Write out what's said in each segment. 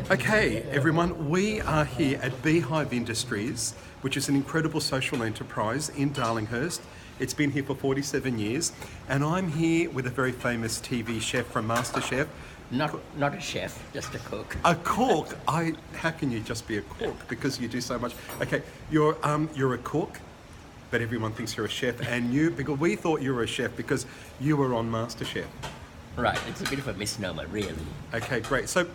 Okay, everyone, we are here at Beehive Industries, which is an incredible social enterprise in Darlinghurst. It's been here for 47 years, and I'm here with a very famous TV chef from MasterChef. Not a chef, just a cook. A cook? How can you just be a cook? Because you do so much. Okay, you're a cook, but everyone thinks you're a chef, and because we thought you were a chef because you were on MasterChef. Right, it's a bit of a misnomer, really. Okay, great. So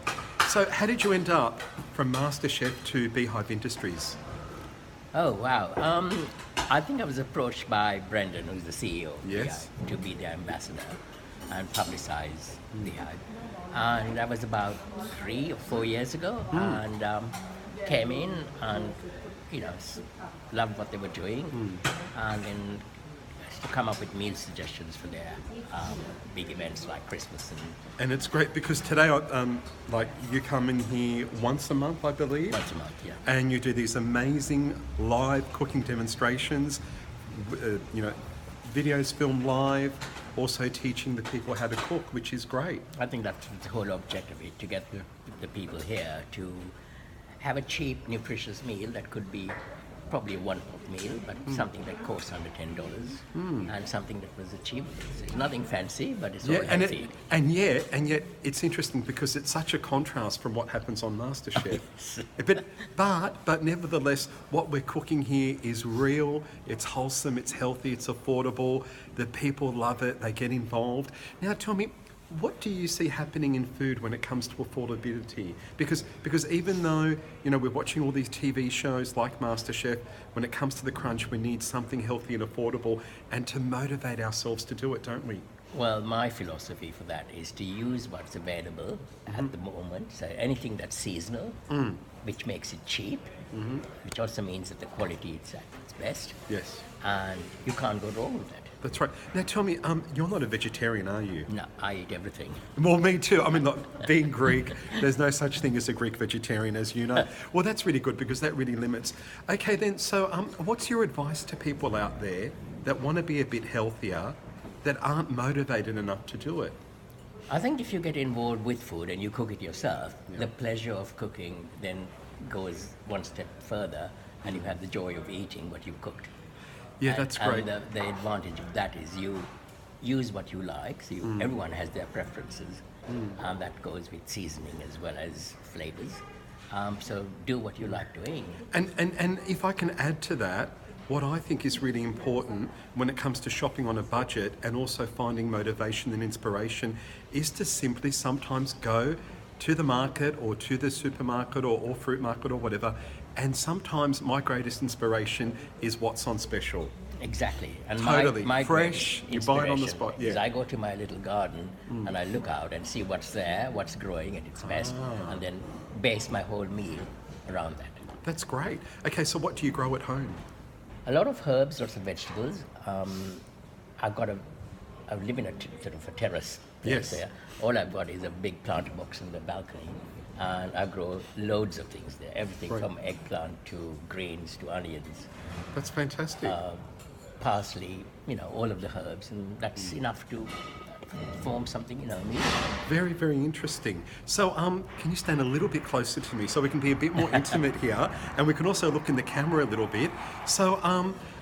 how did you end up from MasterChef to Beehive Industries? Oh, wow. I think I was approached by Brendan, who's the CEO, Yes. to be the ambassador and publicize Beehive. And that was about 3 or 4 years ago, and came in and, loved what they were doing, and then to come up with meal suggestions for their big events like Christmas. And it's great because today, you come in here once a month, I believe. Once a month, yeah. And you do these amazing live cooking demonstrations, videos filmed live, also teaching the people how to cook, which is great. I think that's the whole objective of it, to get the people here to have a cheap, nutritious meal that could be probably a one-pot meal, but something that costs under $10, and something that was achievable. It's nothing fancy, but it's all healthy. And yet, it's interesting because it's such a contrast from what happens on MasterChef. but nevertheless, what we're cooking here is real. It's wholesome. It's healthy. It's affordable. The people love it. They get involved. Now, tell me, what do you see happening in food when it comes to affordability? Because even though we're watching all these TV shows like MasterChef, when it comes to the crunch, we need something healthy and affordable, and to motivate ourselves to do it, don't we? Well, my philosophy for that is to use what's available at the moment. So anything that's seasonal, which makes it cheap, which also means that the quality is at its best. Yes. And you can't go wrong with that. That's right. Now tell me, you're not a vegetarian, are you? No, I eat everything. Well, me too. I mean, look, being Greek, there's no such thing as a Greek vegetarian, as you know. Well, that's really good because that really limits. Okay, then, so what's your advice to people out there that want to be a bit healthier, that aren't motivated enough to do it? I think if you get involved with food and you cook it yourself, the pleasure of cooking then goes one step further, and you have the joy of eating what you've cooked. Yeah, that's great. And the advantage of that is you use what you like. So everyone has their preferences, and that goes with seasoning as well as flavors. So do what you like doing. And if I can add to that, what I think is really important when it comes to shopping on a budget and also finding motivation and inspiration is to simply sometimes go to the market or to the supermarket or fruit market or whatever, and sometimes my greatest inspiration is what's on special. Exactly. And totally. my fresh, you buy it on the spot. Yeah. Is I go to my little garden and I look out and see what's there, what's growing at its best, and then base my whole meal around that. That's great. Okay, so what do you grow at home? A lot of herbs, lots of vegetables. I live in a sort of a terrace place there. All I've got is a big planter box in the balcony, and I grow loads of things there. Everything from eggplant to greens to onions. That's fantastic. Parsley, all of the herbs, and that's enough to form something, meal. Very, very interesting. So, can you stand a little bit closer to me so we can be a bit more intimate here, and we can also look in the camera a little bit. So,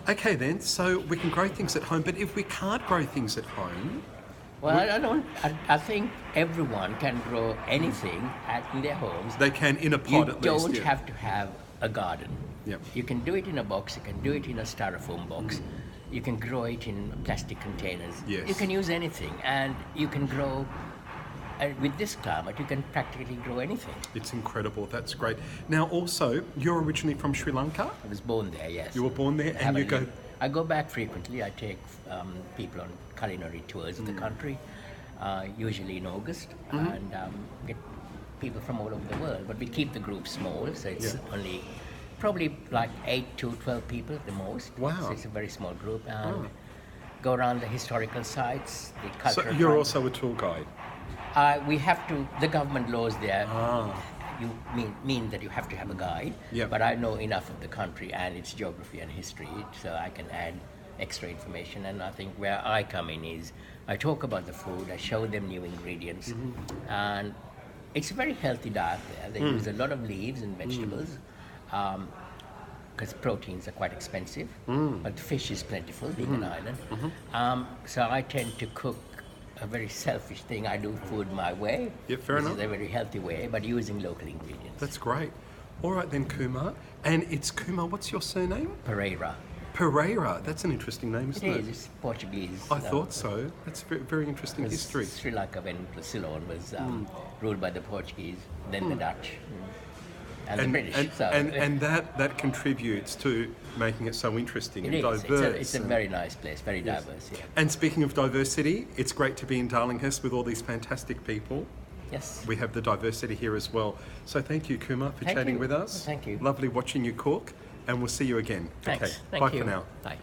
okay then, so we can grow things at home, but if we can't grow things at home... Well, I think everyone can grow anything in their homes. They can in a pot at least. You don't have to have a garden. Yep. You can do it in a box, you can do it in a styrofoam box. You can grow it in plastic containers. Yes. You can use anything, and you can grow. With this climate, you can practically grow anything. It's incredible. That's great. Now, also, you're originally from Sri Lanka. I was born there. Yes. You were born there, and you go. I go back frequently. I take people on culinary tours of the country, usually in August, and get people from all over the world. But we keep the group small, so it's only probably like 8 to 12 people at the most. Wow. So it's a very small group. And go around the historical sites, the cultural... So you're also a tour guide? We have to... The government laws there you mean that you have to have a guide. Yep. But I know enough of the country and its geography and history, so I can add extra information. And I think where I come in is I talk about the food, I show them new ingredients, and It's a very healthy diet there. They use a lot of leaves and vegetables because proteins are quite expensive, but fish is plentiful, being an island. So I tend to cook a very selfish thing. I do food my way. Yeah, fair This enough. is a very healthy way, but using local ingredients. That's great. All right then, Kumar. And it's Kumar, what's your surname? Pereira. Pereira. That's an interesting name, isn't it? It is. It's Portuguese. I thought so. That's very interesting Because history. Sri Lanka, when Ceylon was ruled by the Portuguese, then the Dutch, and the British. And that contributes to making it so interesting it and is. diverse. It's a very nice place, very diverse. Yeah. And speaking of diversity, it's great to be in Darlinghurst with all these fantastic people. Yes. We have the diversity here as well. So thank you, Kumar, for Thank chatting you. with us. Thank you. Lovely watching you cook, and we'll see you again. Thanks. Okay. Thank Bye you. for now. Bye.